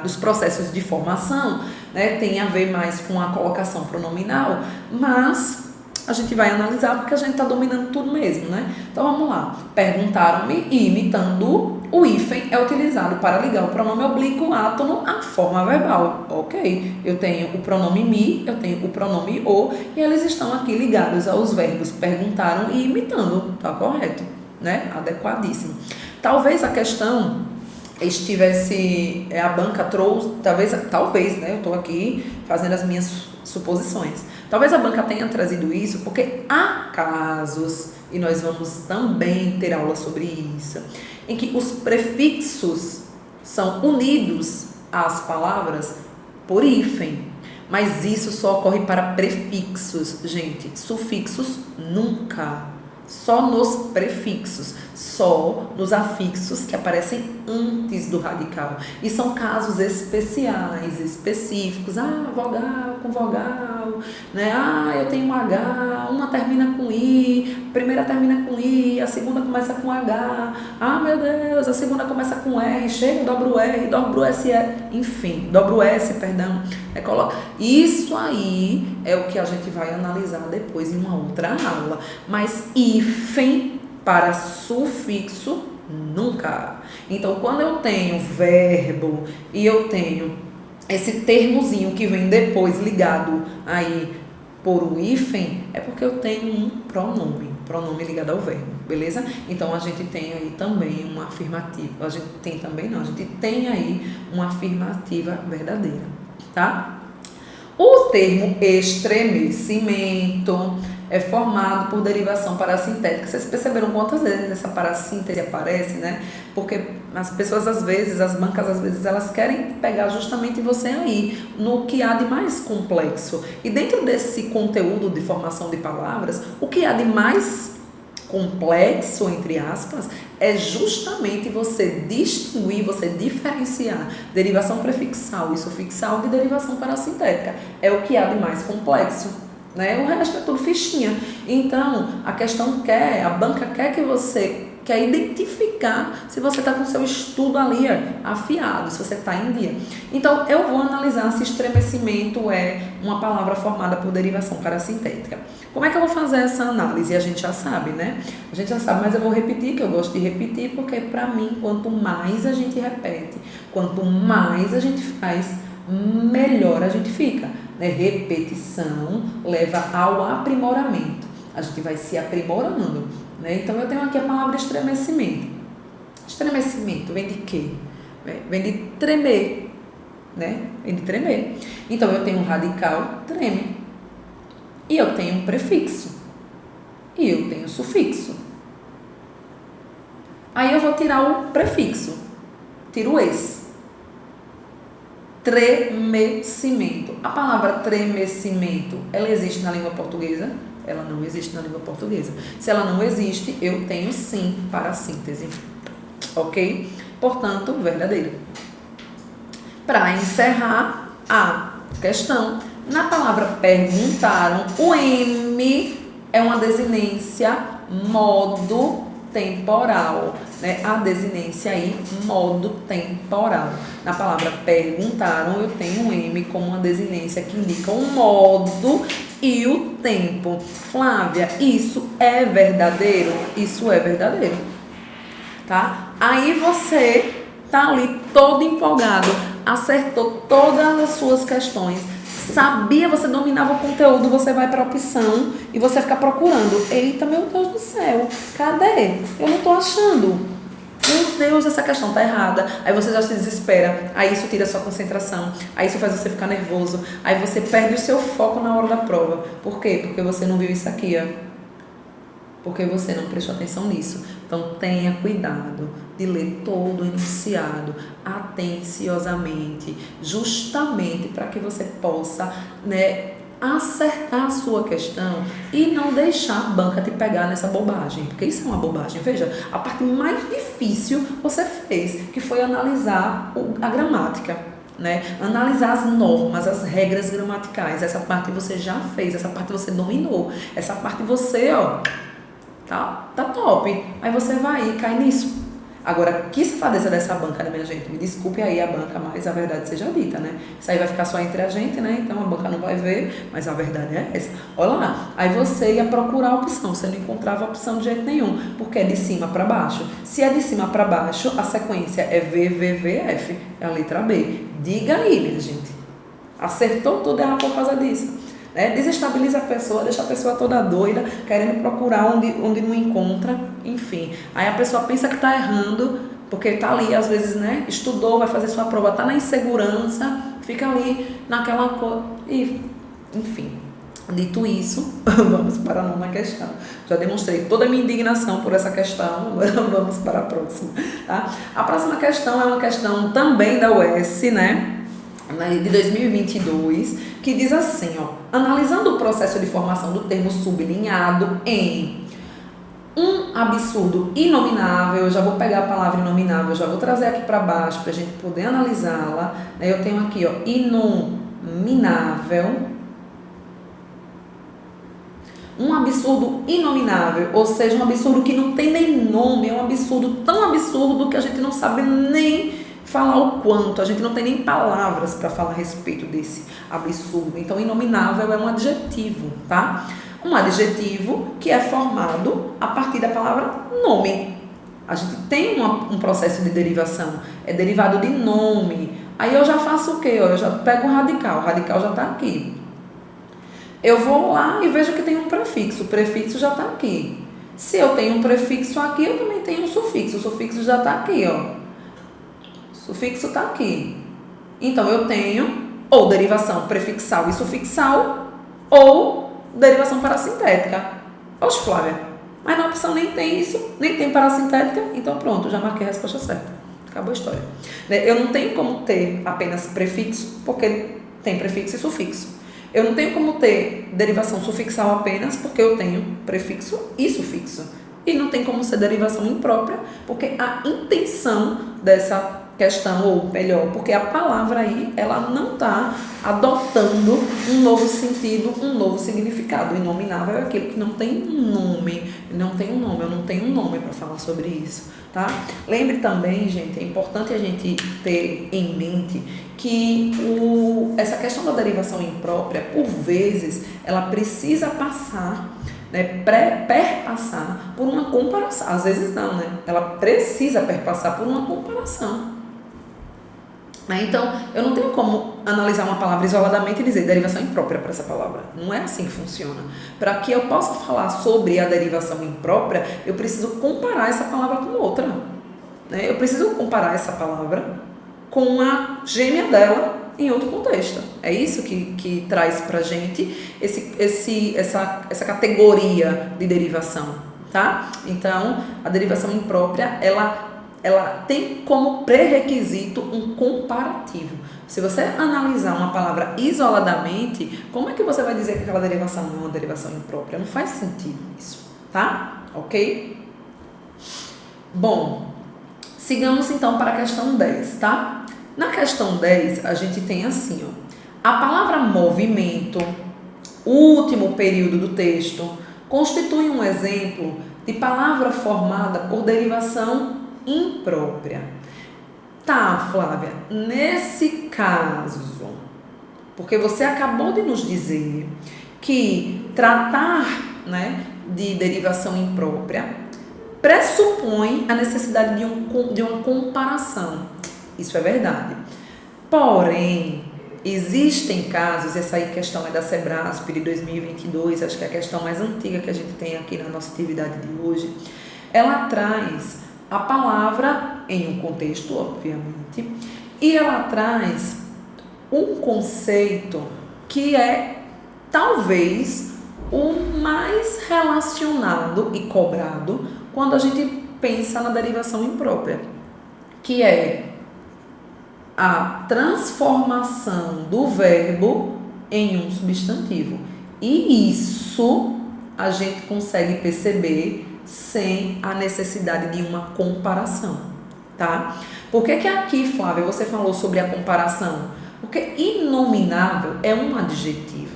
dos processos de formação, né, tem a ver mais com a colocação pronominal, mas a gente vai analisar porque a gente está dominando tudo mesmo, né? Então vamos lá. Perguntaram-me e imitando o hífen é utilizado para ligar o pronome oblíquo átono à forma verbal. Ok, eu tenho o pronome me, eu tenho o pronome o, e eles estão aqui ligados aos verbos perguntaram e imitando. Tá correto, né? Adequadíssimo. Talvez a questão estivesse, a banca trouxe, talvez, né? Eu estou aqui fazendo as minhas suposições. Talvez a banca tenha trazido isso porque há casos, e nós vamos também ter aula sobre isso, em que os prefixos são unidos às palavras por hífen. Mas isso só ocorre para prefixos, gente. Sufixos nunca. Só nos prefixos, só nos afixos que aparecem antes do radical. E são casos especiais, específicos. Vogal com vogal, né? Eu tenho um H, uma termina com I, a primeira termina com I, a segunda começa com H. Meu Deus, a segunda começa com R, chega, dobro R, dobro S, enfim, dobro S, perdão. Isso aí é o que a gente vai analisar depois em uma outra aula. Mas hífen para sufixo, nunca. Então, quando eu tenho verbo e eu tenho esse termozinho que vem depois ligado aí por um hífen, é porque eu tenho um pronome ligado ao verbo, beleza? Então, a gente tem aí também uma afirmativa. A gente tem aí uma afirmativa verdadeira, tá? O termo estremecimento é formado por derivação parassintética. Vocês perceberam quantas vezes essa parassíntese aparece, né? Porque as pessoas às vezes, as bancas às vezes, elas querem pegar justamente você aí, no que há de mais complexo. E dentro desse conteúdo de formação de palavras, o que há de mais complexo, entre aspas, é justamente você distinguir, você diferenciar derivação prefixal e sufixal de derivação parassintética. É o que há de mais complexo. né? O resto é tudo fichinha. Então, a banca quer que você quer identificar se você está com o seu estudo ali afiado, se você está em dia. Então, eu vou analisar se estremecimento é uma palavra formada por derivação parassintética. Como é que eu vou fazer essa análise? A gente já sabe, né? A gente já sabe, mas eu vou repetir, que eu gosto de repetir, porque para mim, quanto mais a gente repete, quanto mais a gente faz, melhor a gente fica, né? Repetição leva ao aprimoramento. A gente vai se aprimorando, né? Então, eu tenho aqui a palavra estremecimento. Estremecimento vem de quê? Vem de tremer, né? Vem de tremer. Então, eu tenho um radical, treme. E eu tenho um prefixo. E eu tenho um sufixo. Aí, eu vou tirar o prefixo. Tiro esse. Tremecimento. A palavra tremecimento, ela existe na língua portuguesa? Ela não existe na língua portuguesa. Se ela não existe, eu tenho sim parassíntese. Ok? Portanto, verdadeiro. Para encerrar a questão, na palavra perguntaram, o M é uma desinência modo temporal, né? A desinência aí, modo temporal. Na palavra perguntaram, eu tenho um M como uma desinência que indica o modo e o tempo. Flávia, isso é verdadeiro? Isso é verdadeiro, tá? Aí você tá ali todo empolgado, acertou todas as suas questões, sabia, você dominava o conteúdo, você vai para a opção e você fica procurando. Eita, meu Deus do céu, cadê? Eu não tô achando. Meu Deus, essa questão tá errada. Aí você já se desespera, aí isso tira a sua concentração, aí isso faz você ficar nervoso, aí você perde o seu foco na hora da prova. Por quê? Porque você não viu isso aqui, ó. Porque você não prestou atenção nisso. Então, tenha cuidado de ler todo o enunciado atenciosamente, justamente para que você possa, né, acertar a sua questão e não deixar a banca te pegar nessa bobagem, porque isso é uma bobagem. Veja, a parte mais difícil você fez, que foi analisar a gramática, né? Analisar as normas, as regras gramaticais. Essa parte você já fez, essa parte você dominou, essa parte você, ó, tá top. Aí você vai e cai nisso. Agora, que safadeza dessa banca, né, minha gente? Me desculpe aí a banca, mas a verdade seja dita, né? Isso aí vai ficar só entre a gente, né? Então a banca não vai ver, mas a verdade é essa. Olha lá, aí você ia procurar a opção, você não encontrava a opção de jeito nenhum, porque é de cima para baixo. Se é de cima para baixo, a sequência é V, V, V, F, é a letra B. Diga aí, minha gente. Acertou tudo errado por causa disso. Né? Desestabiliza a pessoa, deixa a pessoa toda doida, querendo procurar onde não encontra, enfim. Aí a pessoa pensa que está errando, porque está ali, às vezes, né? Estudou, vai fazer sua prova, está na insegurança, fica ali naquela coisa, e, enfim. Dito isso, vamos para a nona questão. Já demonstrei toda a minha indignação por essa questão, agora vamos para a próxima. Tá? A próxima questão é uma questão também da UES, né? De 2022, que diz assim, ó, analisando o processo de formação do termo sublinhado em um absurdo inominável, eu já vou pegar a palavra inominável, já vou trazer aqui para baixo para a gente poder analisá-la. Eu tenho aqui, ó, inominável, um absurdo inominável, ou seja, um absurdo que não tem nem nome, é um absurdo tão absurdo que a gente não sabe nem falar o quanto, a gente não tem nem palavras para falar a respeito desse absurdo. Então, inominável é um adjetivo, tá? Um adjetivo que é formado a partir da palavra nome. A gente tem um processo de derivação, é derivado de nome. Aí eu já faço o quê? Eu já pego o radical já está aqui. Eu vou lá e vejo que tem um prefixo, o prefixo já está aqui. Se eu tenho um prefixo aqui, eu também tenho um sufixo, o sufixo já está aqui, ó. Sufixo está aqui. Então, eu tenho ou derivação prefixal e sufixal ou derivação parassintética. Oxe, Flávia, mas na opção nem tem isso, nem tem parassintética. Então, pronto, já marquei a resposta certa. Acabou a história. Eu não tenho como ter apenas prefixo, porque tem prefixo e sufixo. Eu não tenho como ter derivação sufixal apenas, porque eu tenho prefixo e sufixo. E não tem como ser derivação imprópria, porque a intenção dessa questão, ou melhor, porque a palavra aí, ela não está adotando um novo sentido, um novo significado. O inominável é aquele que não tem um nome, eu não tenho um nome para falar sobre isso, tá? Lembre também, gente, é importante a gente ter em mente que essa questão da derivação imprópria, por vezes, ela precisa passar, né, perpassar por uma comparação. Às vezes não, né? Ela precisa perpassar por uma comparação. Então, eu não tenho como analisar uma palavra isoladamente e dizer derivação imprópria para essa palavra. Não é assim que funciona. Para que eu possa falar sobre a derivação imprópria, eu preciso comparar essa palavra com outra, né? Eu preciso comparar essa palavra com a gêmea dela em outro contexto. É isso que traz pra gente essa categoria de derivação, tá? Então, a derivação imprópria, ela tem como pré-requisito um comparativo. Se você analisar uma palavra isoladamente, como é que você vai dizer que aquela derivação não é uma derivação imprópria? Não faz sentido isso, tá? Ok? Bom, sigamos então para a questão 10, tá? Na questão 10, a gente tem assim, ó, a palavra movimento, o último período do texto, constitui um exemplo de palavra formada por derivação imprópria. Tá, Flávia, nesse caso, porque você acabou de nos dizer que tratar, né, de derivação imprópria pressupõe a necessidade de uma comparação. Isso é verdade. Porém, existem casos, essa aí questão é da Sebrasp de 2022, acho que é a questão mais antiga que a gente tem aqui na nossa atividade de hoje. Ela traz a palavra em um contexto, obviamente, e ela traz um conceito que é talvez o mais relacionado e cobrado quando a gente pensa na derivação imprópria, que é a transformação do verbo em um substantivo. E isso a gente consegue perceber sem a necessidade de uma comparação, tá? Por que aqui, Flávia, você falou sobre a comparação? Porque inominável é um adjetivo,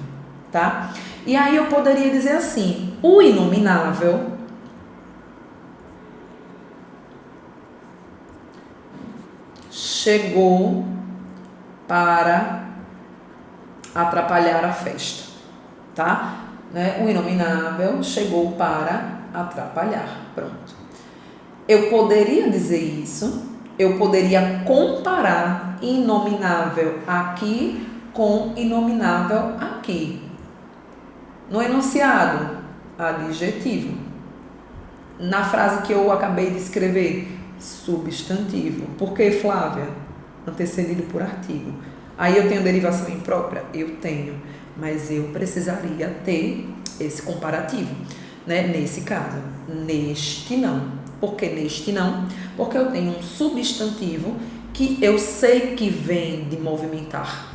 tá? E aí eu poderia dizer assim, o inominável chegou para atrapalhar a festa, tá? Né? O inominável chegou para atrapalhar, pronto. Eu poderia dizer isso, eu poderia comparar inominável aqui com inominável aqui. No enunciado, adjetivo. Na frase que eu acabei de escrever, substantivo. Por que, Flávia? Antecedido por artigo. Aí eu tenho derivação imprópria? Eu tenho, mas eu precisaria ter esse comparativo, né? Nesse caso, neste não. Por que neste não? Porque eu tenho um substantivo que eu sei que vem de movimentar,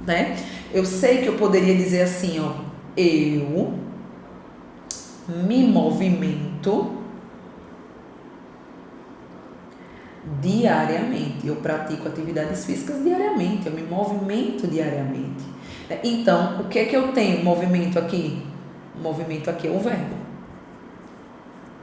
né? Eu sei que eu poderia dizer assim, ó, eu me movimento diariamente, eu pratico atividades físicas diariamente, eu me movimento diariamente. Então, o que é que eu tenho? Movimento aqui? O movimento aqui é o verbo.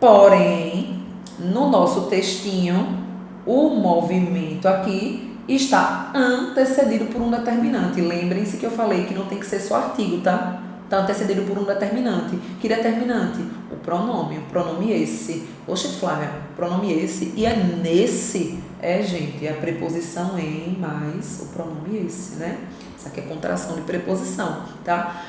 Porém, no nosso textinho, o movimento aqui está antecedido por um determinante. Lembrem-se que eu falei que não tem que ser só artigo, tá? Está antecedido por um determinante. Que determinante? O pronome esse. Oxe, Flávia, pronome esse. E é nesse, gente, é a preposição em mais o pronome esse, né? Isso aqui é contração de preposição, tá?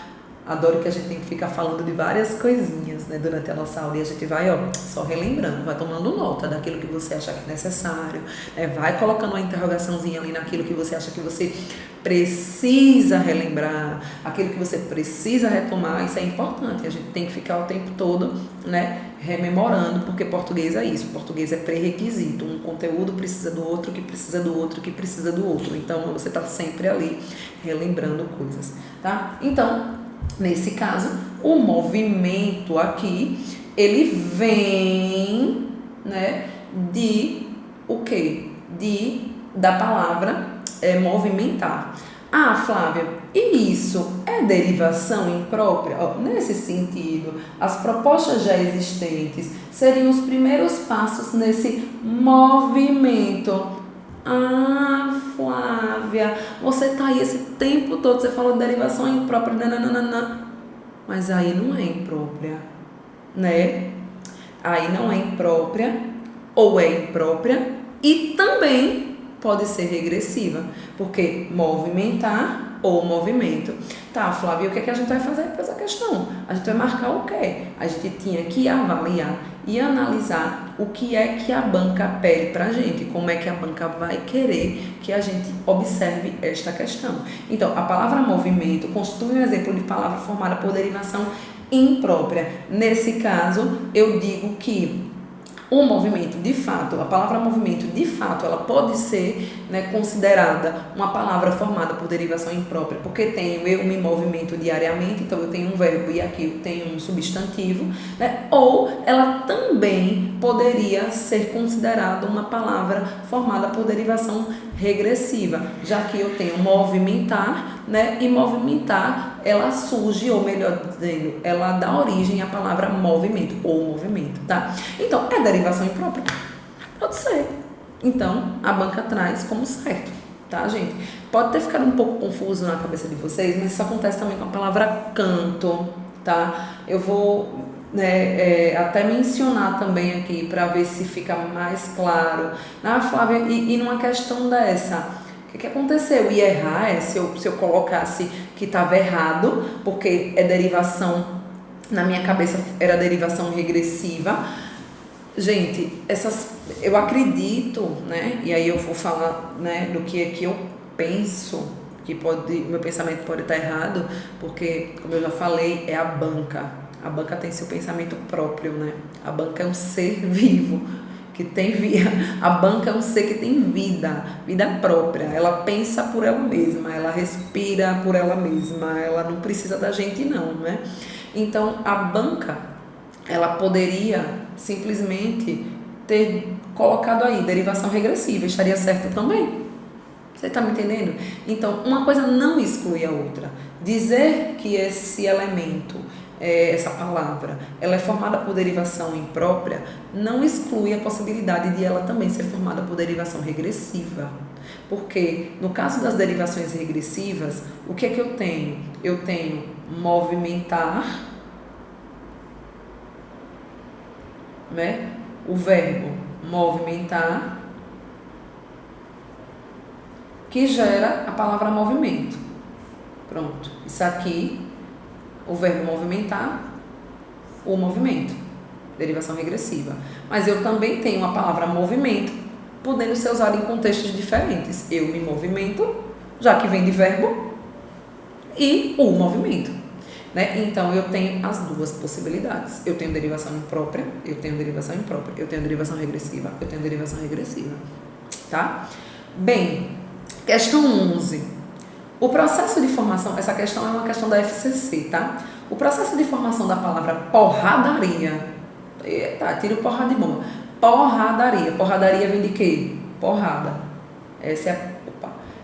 Adoro que a gente tem que ficar falando de várias coisinhas, né, durante a nossa aula, e a gente vai, ó, só relembrando, vai tomando nota daquilo que você acha que é necessário, né, vai colocando uma interrogaçãozinha ali naquilo que você acha que você precisa relembrar, aquilo que você precisa retomar. Isso é importante, a gente tem que ficar o tempo todo, né, rememorando, porque português é isso, português é pré-requisito, um conteúdo precisa do outro, que precisa do outro, que precisa do outro, então você está sempre ali relembrando coisas, tá? Então, nesse caso, o movimento aqui, ele vem, né, de o quê? De da palavra movimentar. Ah, Flávia, e isso é derivação imprópria? Nesse sentido, as propostas já existentes seriam os primeiros passos nesse movimento. Ah, Flávia, você tá aí esse tempo todo, você falou de derivação imprópria, nananana, mas aí não é imprópria, né? Aí não é imprópria, ou é imprópria, e também pode ser regressiva, porque movimentar ou movimento. Tá, Flávia, o que é que a gente vai fazer para essa questão? A gente vai marcar o quê? A gente tinha que avaliar e analisar o que é que a banca pede para a gente, como é que a banca vai querer que a gente observe esta questão. Então, a palavra movimento constitui um exemplo de palavra formada por derivação imprópria. Nesse caso, eu digo que o movimento, de fato, a palavra movimento, de fato, ela pode ser, né, considerada uma palavra formada por derivação imprópria, porque eu me movimento diariamente, então eu tenho um verbo e aqui eu tenho um substantivo, né? Ou ela também poderia ser considerada uma palavra formada por derivação regressiva, já que eu tenho movimentar, né? E movimentar, ela surge, ou melhor dizendo, ela dá origem à palavra movimento, ou movimento, tá? Então, é derivação imprópria? Pode ser. Então, a banca traz como certo, tá, gente? Pode ter ficado um pouco confuso na cabeça de vocês, mas isso acontece também com a palavra canto, tá? Eu vou até mencionar também aqui para ver se fica mais claro. Ah, Flávia, e numa questão dessa, o que aconteceu? Ia errar se eu colocasse que estava errado, porque é derivação, na minha cabeça era derivação regressiva. Gente, eu acredito, né? E aí eu vou falar, né, do que eu penso, meu pensamento pode estar errado, porque, como eu já falei, é a banca. A banca tem seu pensamento próprio, né? A banca é um ser vivo que tem vida. A banca é um ser que tem vida própria. Ela pensa por ela mesma, ela respira por ela mesma, ela não precisa da gente não, né? Então, a banca, ela poderia simplesmente ter colocado aí derivação regressiva, estaria certo também. Você está me entendendo? Então, uma coisa não exclui a outra. Dizer que esse elemento, essa palavra, ela é formada por derivação imprópria, não exclui a possibilidade de ela também ser formada por derivação regressiva. Porque, no caso das derivações regressivas, o que é que eu tenho? Eu tenho movimentar, né? O verbo movimentar, que gera a palavra movimento. Pronto. Isso aqui, o verbo movimentar, o movimento. Derivação regressiva. Mas eu também tenho a palavra movimento, podendo ser usada em contextos diferentes. Eu me movimento, já que vem de verbo, e o movimento. Né? Então, eu tenho as duas possibilidades. Eu tenho derivação imprópria, eu tenho derivação imprópria. Eu tenho derivação regressiva, eu tenho derivação regressiva. Tá? Bem, questão 11. O processo de formação, essa questão é uma questão da FCC, tá? O processo de formação da palavra porradaria. Eita, tira o porrada de bomba. Porradaria. Porradaria vem de quê? Porrada. Essa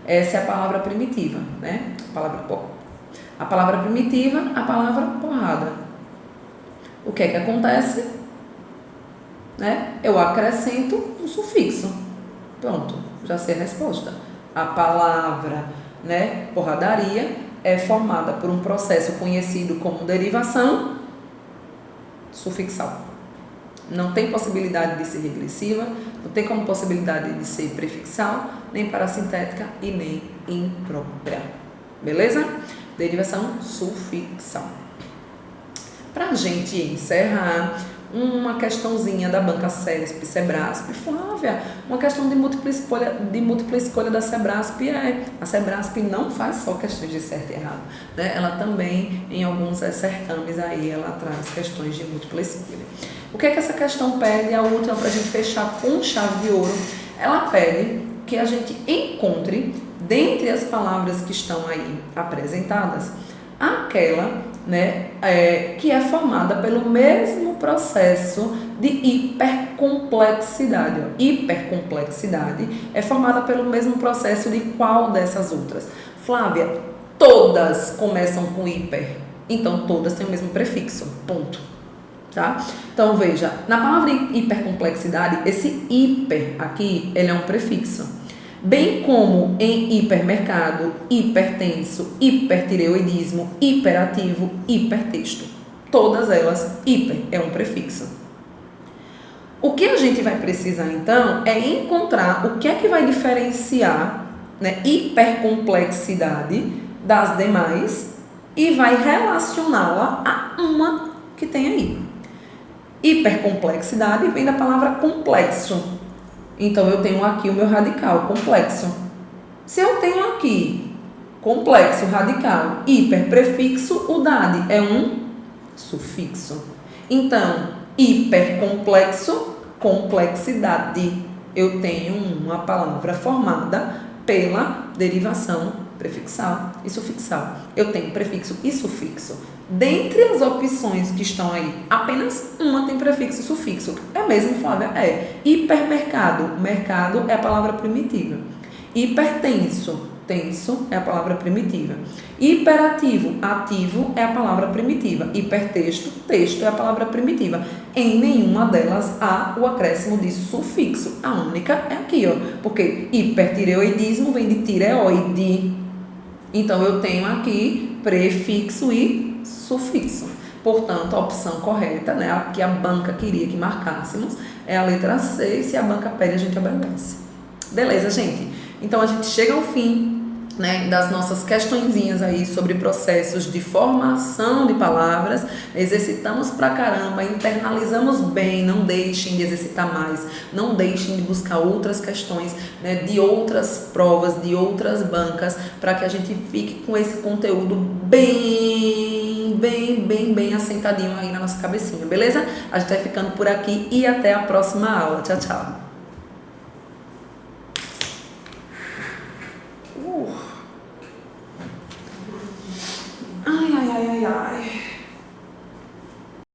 é a palavra primitiva, né? A palavra primitiva, a palavra porrada. O que é que acontece? Né? Eu acrescento um sufixo. Pronto, já sei a resposta. A palavra, né, porradaria é formada por um processo conhecido como derivação sufixal. Não tem possibilidade de ser regressiva, não tem como possibilidade de ser prefixal, nem parassintética e nem imprópria. Beleza? Derivação sufixal. Para a gente encerrar, uma questãozinha da banca CESP, SEBRASP. Flávia, uma questão de múltipla escolha da SEBRASP a SEBRASP não faz só questões de certo e errado, né? Ela também, em alguns certames aí, ela traz questões de múltipla escolha. O que é que essa questão pede? A última, para a gente fechar com chave de ouro, ela pede que a gente encontre, dentre as palavras que estão aí apresentadas, aquela, né, que é formada pelo mesmo processo de hipercomplexidade. Ó. Hipercomplexidade é formada pelo mesmo processo de qual dessas outras? Flávia, todas começam com hiper, então todas têm o mesmo prefixo, ponto. Tá? Então veja, na palavra hipercomplexidade, esse hiper aqui, ele é um prefixo. Bem como em hipermercado, hipertenso, hipertireoidismo, hiperativo, hipertexto. Todas elas, hiper é um prefixo. O que a gente vai precisar então é encontrar o que é que vai diferenciar, né, hipercomplexidade das demais e vai relacioná-la a uma que tem aí. Hipercomplexidade vem da palavra complexo. Então, eu tenho aqui o meu radical, complexo. Se eu tenho aqui complexo, radical, hiperprefixo, o dade é um sufixo. Então, hipercomplexo, complexidade. Eu tenho uma palavra formada pela derivação prefixal e sufixal. Eu tenho prefixo e sufixo. Dentre as opções que estão aí, apenas uma tem prefixo e sufixo. É mesmo, Flávia? É. Hipermercado. Mercado é a palavra primitiva. Hipertenso. Tenso é a palavra primitiva. Hiperativo. Ativo é a palavra primitiva. Hipertexto. Texto é a palavra primitiva. Em nenhuma delas há o acréscimo de sufixo. A única é aqui, ó. Porque hipertireoidismo vem de tireoide. Então, eu tenho aqui prefixo e sufixo. Portanto, a opção correta, né, a que a banca queria que marcássemos, é a letra C, e se a banca pede, a gente obedece. Beleza, gente? Então, a gente chega ao fim, né, das nossas questõezinhas aí sobre processos de formação de palavras. Exercitamos pra caramba, internalizamos bem, não deixem de exercitar mais, não deixem de buscar outras questões, né, de outras provas, de outras bancas, para que a gente fique com esse conteúdo bem assentadinho aí na nossa cabecinha, beleza? A gente vai ficando por aqui e até a próxima aula. Tchau, tchau!